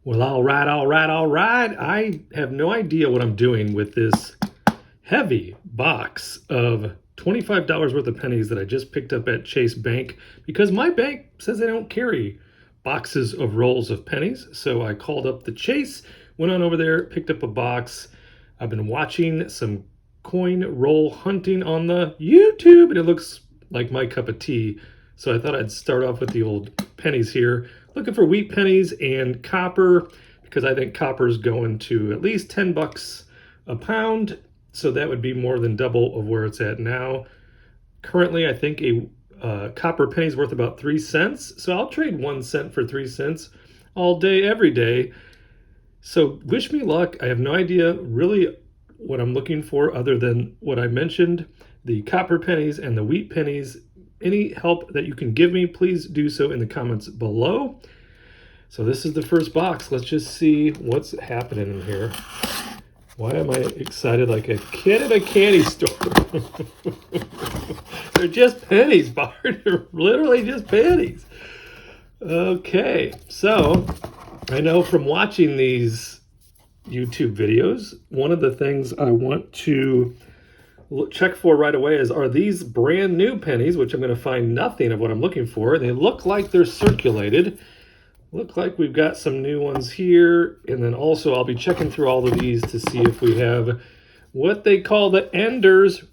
Well, all right, all right, all right. I have no idea what I'm doing with this heavy box of $25 worth of pennies that I just picked up at Chase Bank because my bank says they don't carry boxes of rolls of pennies. So I called up the Chase, went on over there, picked up a box. I've been watching some coin roll hunting on the YouTube, and it looks like my cup of tea. So I thought I'd start off with the old pennies here. Looking for wheat pennies and copper because I think copper's going to at least 10 bucks a pound. So that would be more than double of where it's at now. Currently, I think a copper penny is worth about 3 cents. So I'll trade 1 cent for 3 cents all day, every day. So wish me luck. I have no idea really what I'm looking for other than what I mentioned, the copper pennies and the wheat pennies. Any help that you can give me, please do so in the comments below. So this is the first box. Let's just see what's happening in here. Why am I excited like a kid at a candy store? They're just pennies, Bart. They're literally just pennies. Okay, so I know from watching these YouTube videos, one of the things I want to check for right away is, are these brand new pennies, which I'm going to find nothing of what I'm looking for. They look like they're circulated. Look like we've got some new ones here. And then also I'll be checking through all of these to see if we have what they call the enders,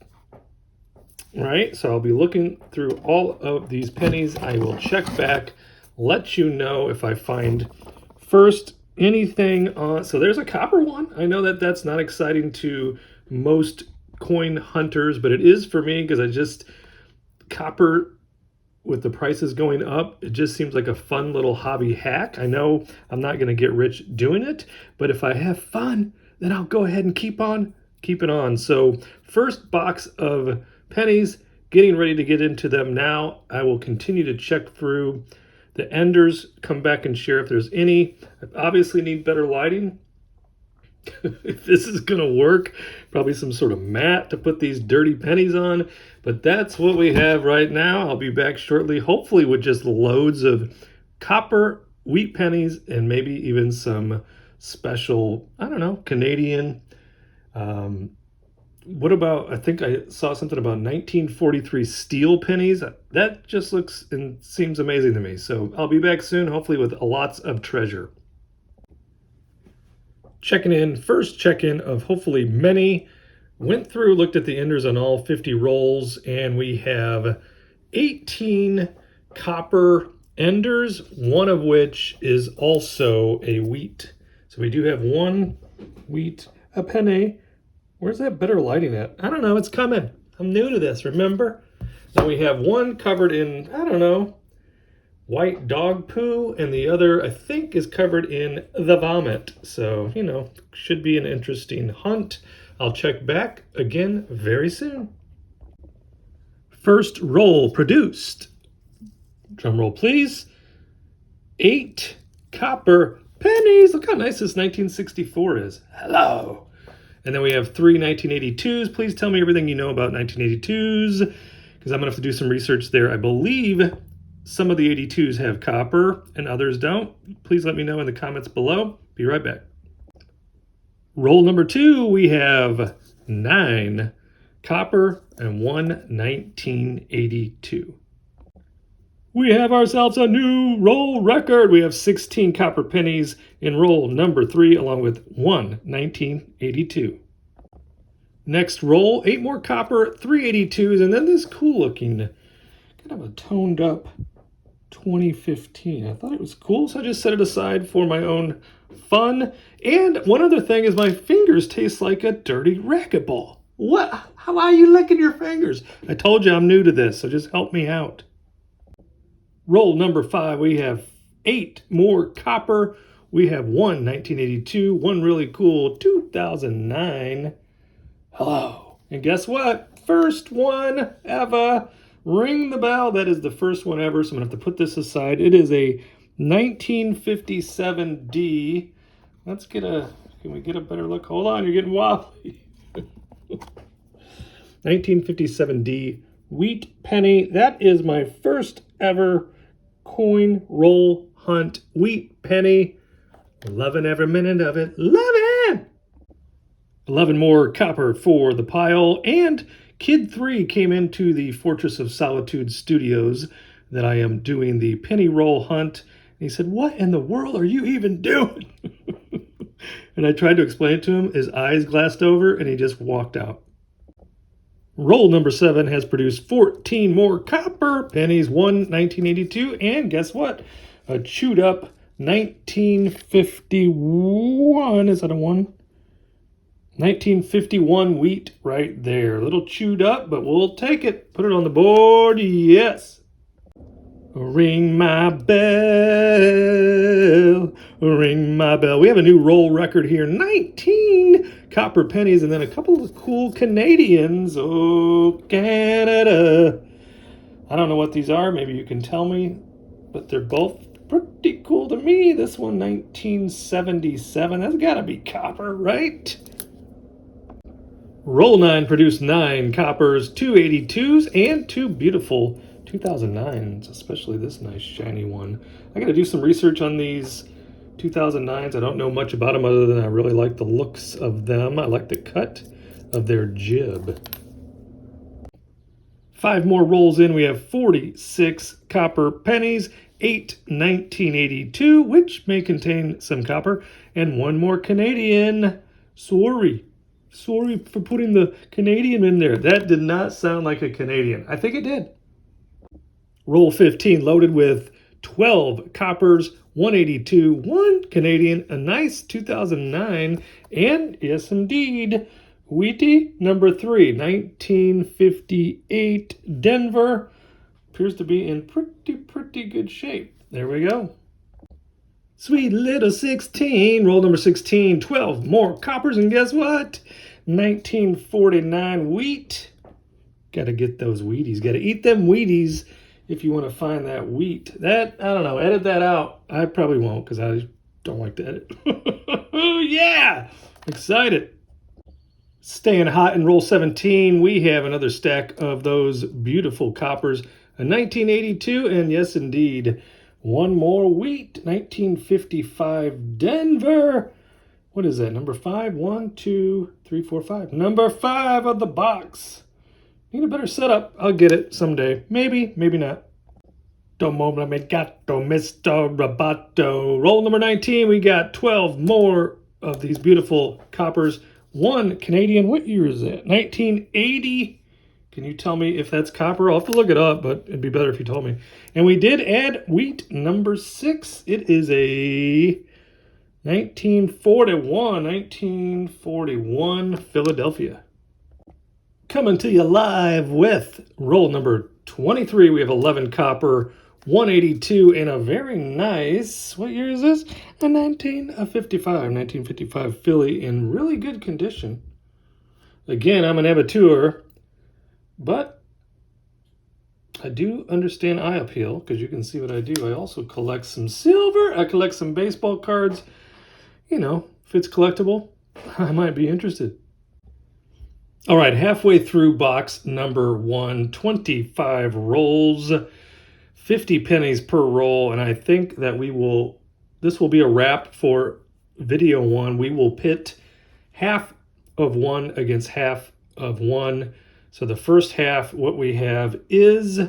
right? So I'll be looking through all of these pennies. I will check back, let you know if I find first anything on. So there's a copper one. I know that that's not exciting to most coin hunters, but it is for me because copper with the prices going up, it just seems like a fun little hobby hack. I know I'm not going to get rich doing it, but if I have fun, then I'll go ahead and keep it on. So first box of pennies, getting ready to get into them now. I will continue to check through the enders, come back and share if there's any. I obviously need better lighting. If this is going to work, probably some sort of mat to put these dirty pennies on. But that's what we have right now. I'll be back shortly, hopefully with just loads of copper wheat pennies and maybe even some special, I don't know, Canadian. What about, I think I saw something about 1943 steel pennies. That just looks and seems amazing to me. So I'll be back soon, hopefully with lots of treasure. Checking in, first check-in of hopefully many. Went through, looked at the enders on all 50 rolls, and we have 18 copper enders, one of which is also a wheat. So we do have one wheat, a penny. Where's that better lighting at? I don't know, it's coming. I'm new to this, remember? Now we have one covered in, I don't know, white dog poo, and the other I think is covered in the vomit. So, you know, should be an interesting hunt. I'll check back again very soon. First roll produced. Drum roll, please. 8 copper pennies. Look how nice this 1964 is. Hello. And then we have 3 1982s. Please tell me everything you know about 1982s, because I'm going to have to do some research there. I believe some of the 82s have copper and others don't. Please let me know in the comments below. Be right back. Roll number 2, we have 9 copper and 1 1982. We have ourselves a new roll record. We have 16 copper pennies in roll number 3, along with 1 1982. Next roll, 8 more copper, 3 82s, and then this cool looking, kind of a toned up 2015. I thought it was cool, so I just set it aside for my own fun. And one other thing is my fingers taste like a dirty racquetball. What? How are you licking your fingers? I told you I'm new to this, so just help me out. Roll number 5, we have 8 more copper. We have 1 1982, one really cool 2009. Hello. And guess what? First one ever. Ring the bell. That is the first one ever, so I'm going to have to put this aside. It is a 1957D. Let's get can we get a better look? Hold on, you're getting wobbly. 1957D wheat penny. That is my first ever coin roll hunt wheat penny. Loving every minute of it. Loving! 11 more copper for the pile. And Kid 3 came into the Fortress of Solitude Studios that I am doing the penny roll hunt. And he said, "What in the world are you even doing?" And I tried to explain it to him. His eyes glassed over and he just walked out. Roll number 7 has produced 14 more copper pennies, one 1982, and guess what? A chewed up 1951. Is that a 1? 1951 wheat right there. A little chewed up, but we'll take it. Put it on the board. Yes. Ring my bell, ring my bell. We have a new roll record here. 19 copper pennies and then a couple of cool Canadians. Oh, Canada. I don't know what these are. Maybe you can tell me, but they're both pretty cool to me. This one, 1977. That's got to be copper, right? Roll 9 produced 9 coppers, 2 82s, and 2 beautiful 2009s, especially this nice shiny one. I got to do some research on these 2009s. I don't know much about them other than I really like the looks of them. I like the cut of their jib. 5 more rolls in. We have 46 copper pennies, 8 1982, which may contain some copper, and 1 more Canadian. Sorry for putting the Canadian in there. That did not sound like a Canadian. I think it did. Roll 15 loaded with 12 coppers, 182, 1 Canadian, a nice 2009, and yes indeed, Wheatie number 3, 1958 Denver. Appears to be in pretty good shape. There we go. Sweet little 16, roll number 16, 12 more coppers, and guess what? 1949 wheat. Got to get those Wheaties. Got to eat them Wheaties if you want to find that wheat. That, I don't know, edit that out. I probably won't because I don't like to edit. Yeah! Excited. Staying hot in roll 17, we have another stack of those beautiful coppers. A 1982, and yes indeed, 1 more wheat. 1955 Denver. What is that? Number 5? 1, 2, 3, 4, 5. Number 5 of the box. Need a better setup. I'll get it someday. Maybe, maybe not. Domo me gato, Mr. Roboto. Roll number 19. We got 12 more of these beautiful coppers. 1 Canadian. What year is that? 1980. Can you tell me if that's copper? I'll have to look it up, but it'd be better if you told me. And we did add wheat number 6. It is a 1941 Philadelphia. Coming to you live with roll number 23. We have 11 copper, 182, and a very nice, what year is this? A 1955 Philly in really good condition. Again, I'm an amateur, but I do understand eye appeal because you can see what I do. I also collect some silver. I collect some baseball cards. You know, if it's collectible, I might be interested. All right, halfway through box number 1, 25 rolls, 50 pennies per roll, and I think that this will be a wrap for video 1. We will pit half of 1 against half of 1. So the first half, what we have is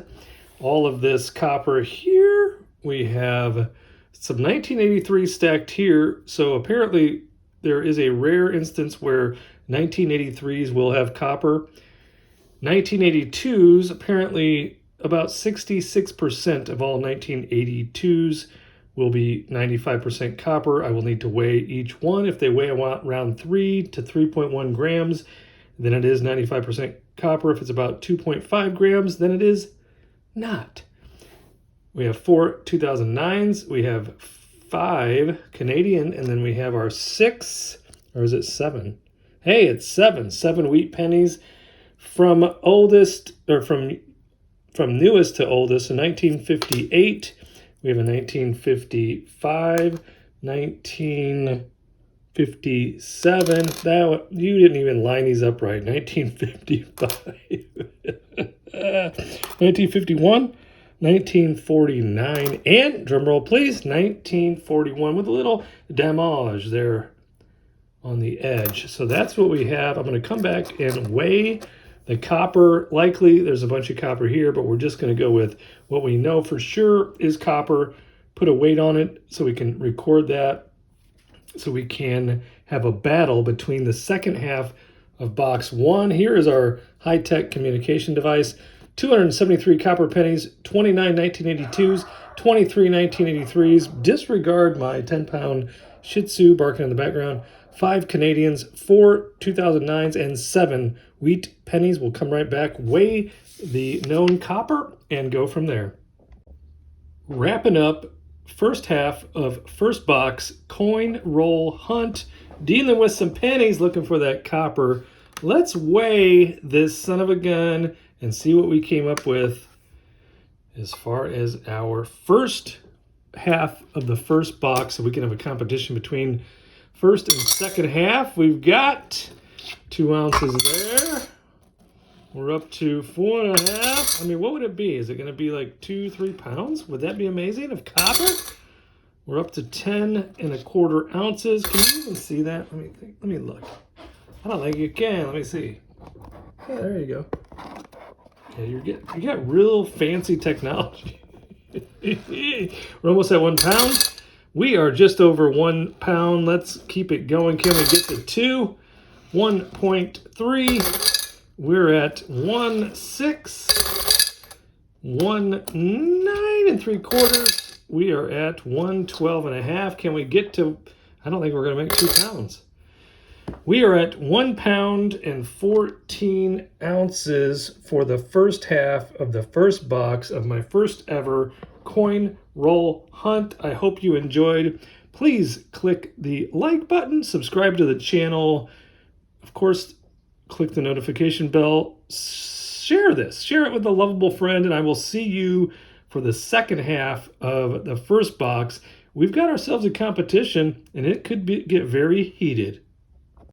all of this copper here. We have some 1983 stacked here. So apparently there is a rare instance where 1983s will have copper. 1982s, apparently about 66% of all 1982s will be 95% copper. I will need to weigh each one. If they weigh around 3 to 3.1 grams, then it is 95% copper. If it's about 2.5 grams, then it is not. We have 4 2009s. We have 5 Canadian, and then we have our 6, or is it 7? Hey, it's 7 wheat pennies from oldest, or from newest to oldest. In 1958, we have a 1955, 1957. That you didn't even line these up right. 1955, 1951, 1949, and drumroll please, 1941, with a little damage there on the edge. So that's what we have. I'm going to come back and weigh the copper. Likely there's a bunch of copper here, but we're just going to go with what we know for sure is copper. Put a weight on it so we can record that, so we can have a battle between the second half of box 1. Here is our high-tech communication device. 273 copper pennies, 29 1982s, 23 1983s. Disregard my 10-pound Shih Tzu barking in the background. 5 Canadians, 4 2009s, and 7 wheat pennies. We'll come right back, weigh the known copper, and go from there. Wrapping up first half of first box coin roll hunt, dealing with some pennies, looking for that copper. Let's weigh this son of a gun and see what we came up with as far as our first half of the first box, so we can have a competition between first and second half. We've got 2 ounces there. We're up to 4.5. I mean, what would it be? Is it going to be like 2-3 pounds? Would that be amazing of copper? We're up to 10.25 ounces. Can you even see that? Let me look. I don't think you can. Let me see. Yeah, there you go. Yeah, you got real fancy technology. We're almost at 1 pound. We are just over 1 pound. Let's keep it going. Can we get to 2? 1.3. We're at 1.6. 1.9 3/4. We are at 112.5. Can we get to? I don't think we're going to make 2 pounds. We are at 1 pound and 14 ounces for the first half of the first box of my first ever coin roll hunt. I hope you enjoyed. Please click the like button, subscribe to the channel. Of course, click the notification bell. Share it with a lovable friend, and I will see you for the second half of the first box. We've got ourselves a competition, and it could get very heated.